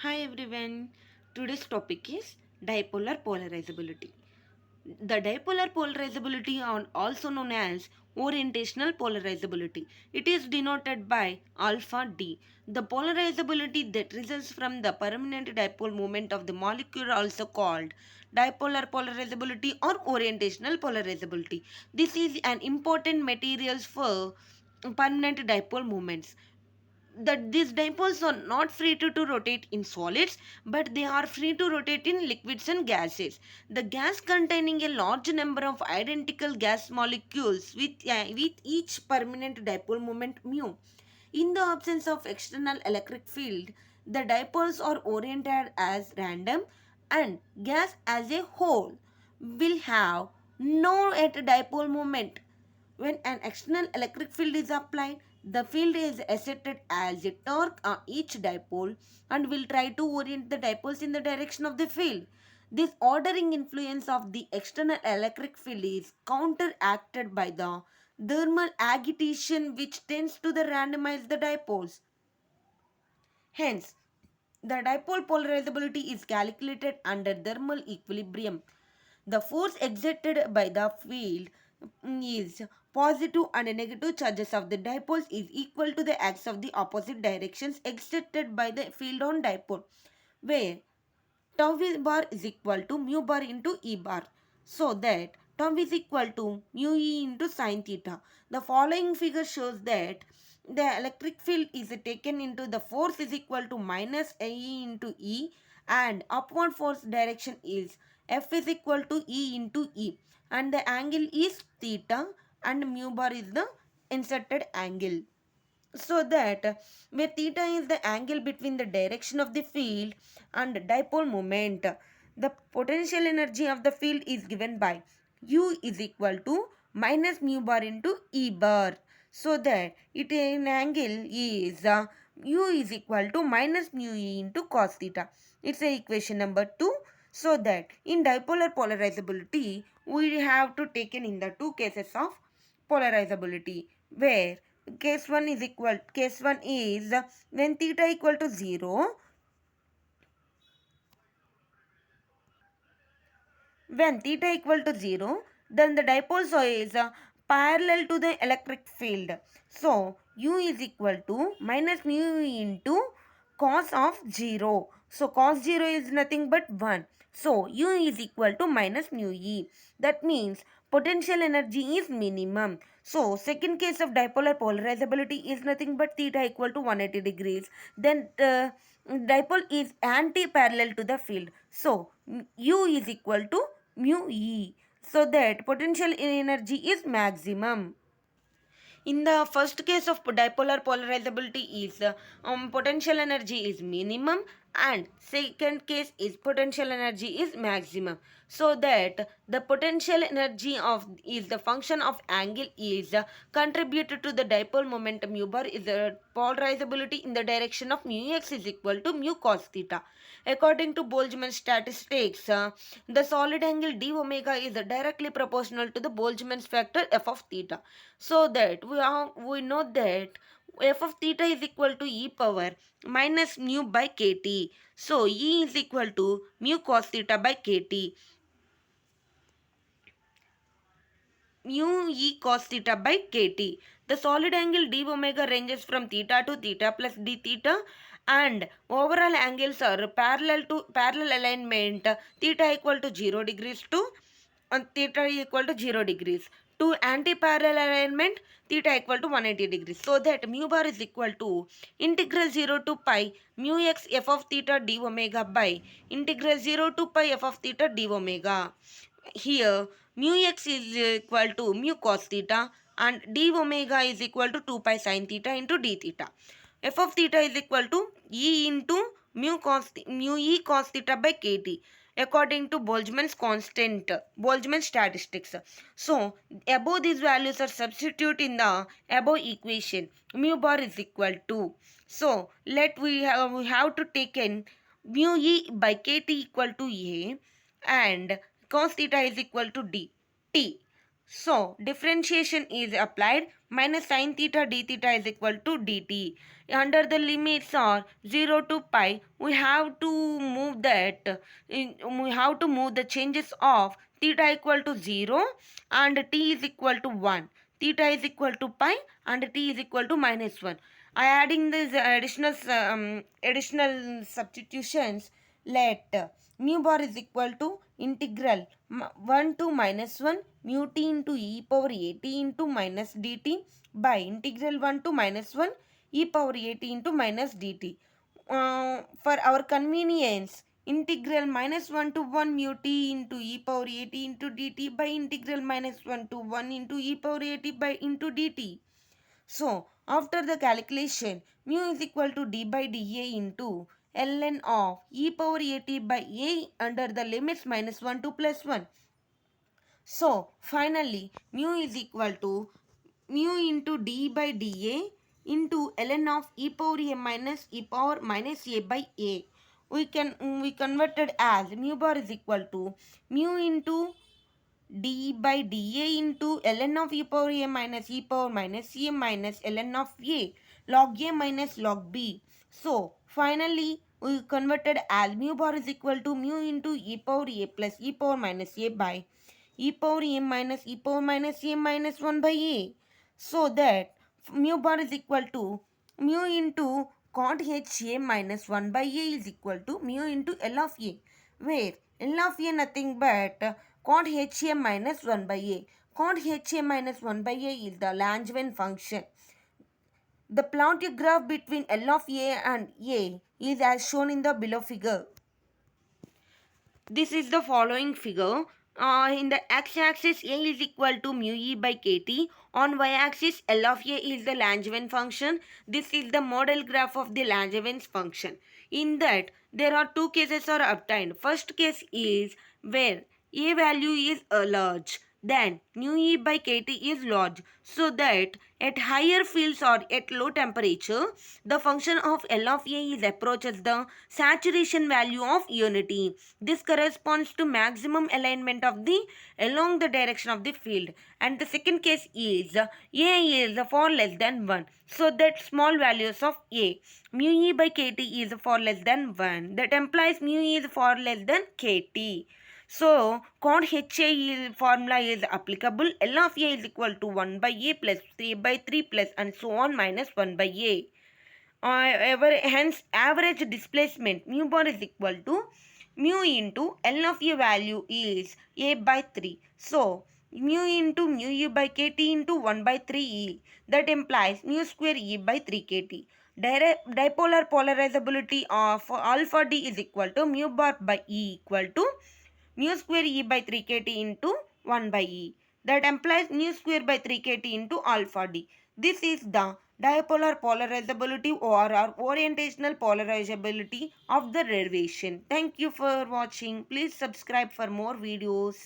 Hi everyone. Today's topic is dipolar polarizability. The dipolar polarizability are also known as orientational polarizability. It is denoted by alpha D. The polarizability that results from the permanent dipole moment of the molecule also called dipolar polarizability or orientational polarizability. This is an important material for permanent dipole moments that these dipoles are not free to rotate in solids, but they are free to rotate in liquids and gases. The gas containing a large number of identical gas molecules with each permanent dipole moment mu. In the absence of external electric field, the dipoles are oriented as random, and gas as a whole will have no at dipole moment. When an external electric field is applied, the field is asserted as a torque on each dipole and will try to orient the dipoles in the direction of the field. This ordering influence of the external electric field is counteracted by the thermal agitation, which tends to the randomize the dipoles. Hence, the dipole polarizability is calculated under thermal equilibrium. The force exerted by the field is positive and negative charges of the dipoles is equal to the axis of the opposite directions exerted by the field on dipole, where tau v bar is equal to mu bar into E bar. So that tau is equal to mu E into sin theta. The following figure shows that the electric field is taken into the force is equal to minus E into E, and upward force direction is F is equal to E into E, and the angle is theta, and mu bar is the inserted angle. So that where theta is the angle between the direction of the field and dipole moment, the potential energy of the field is given by U is equal to minus mu bar into E bar. So that it an angle is U is equal to minus mu E into cos theta. It's a equation number 2. So that in dipolar polarizability, we have to taken in the two cases of polarizability, where case 1 is when theta equal to 0. When theta equal to 0, then the dipole is parallel to the electric field. So, U is equal to minus mu into cos of 0. So, cos 0 is nothing but 1. So, U is equal to minus mu E. That means potential energy is minimum. So, second case of dipolar polarizability is nothing but theta equal to 180 degrees. Then dipole is anti-parallel to the field. So, U is equal to mu E. So that potential energy is maximum. In the first case of dipolar polarizability is potential energy is minimum, and second case is potential energy is maximum. So that the potential energy of is the function of angle is contributed to the dipole moment mu bar is the polarizability in the direction of mu x is equal to mu cos theta. According to Boltzmann's statistics, the solid angle d omega is directly proportional to the Boltzmann's factor f of theta. So that we know that f of theta is equal to e power minus mu by kt. So e is equal to mu cos theta by kt. Mu e cos theta by kt. The solid angle d omega ranges from theta to theta plus d theta, and overall angles are parallel alignment theta equal to 0 degrees to theta equal to 0 degrees. To anti-parallel alignment, theta equal to 180 degrees. So that mu bar is equal to integral 0 to pi mu x f of theta d omega by integral 0 to pi f of theta d omega. Here mu x is equal to mu cos theta, and d omega is equal to 2 pi sin theta into d theta. F of theta is equal to e into mu e cos theta by kt, according to Boltzmann's statistics. So above these values are substitute in the above equation. Mu bar is equal to, so we have to take in mu e by kt equal to a, and cos theta is equal to d t. So, differentiation is applied. Minus sine theta d theta is equal to dt. Under the limits are 0 to pi, we have to move we have to move the changes of theta equal to 0 and t is equal to 1. Theta is equal to pi and t is equal to minus 1. Adding these additional substitutions, let mu bar is equal to integral 1 to minus 1 mu t into e power a t into minus dt by integral 1 to minus 1 e power a t into minus dt. For our convenience, integral minus 1 to 1 mu t into e power a t into dt by integral minus 1 to 1 into e power a t by into dt. So, after the calculation, mu is equal to d by dA into ln of e power at by a under the limits minus 1 to plus 1. So, finally, mu is equal to mu into d by dA into ln of e power a minus e power minus a by a. We converted as mu bar is equal to mu into d by dA into ln of e power a minus a minus ln of a minus log b. So, finally, we converted as mu bar is equal to mu into e power a plus e power minus a by e power a minus e power minus a minus 1 by a. So that mu bar is equal to mu into cot h a minus 1 by a is equal to mu into L of a, where L of a nothing but cot h a minus 1 by a. Cot h a minus 1 by a is the Langevin function. The plotted graph between L of a and a is as shown in the below figure. This is the following figure. In the x-axis, A is equal to mu e by kt. On y-axis, L of A is the Langevin function. This is the model graph of the Langevin's function. In that, there are two cases are obtained. First case is where A value is large. Then mu e by kt is large, so that at higher fields or at low temperature, the function of L of A is approaches the saturation value of unity. This corresponds to maximum alignment of the along the direction of the field. And the second case is A is far less than 1, so that small values of A, mu e by kt is far less than 1. That implies mu e is far less than kt. So, cot HA formula is applicable. L of A is equal to 1 by A plus 3 by 3 plus and so on minus 1 by A. Hence, average displacement mu bar is equal to mu into L of A value is A by 3. So, mu into mu E by kt into 1 by 3 E. That implies mu square E by 3 kt. Dipolar polarizability of alpha D is equal to mu bar by E equal to mu square E by 3 kt into 1 by E. That implies mu square by 3 kt into alpha D. This is the dipolar polarizability or orientational polarizability of the derivation. Thank you for watching. Please subscribe for more videos.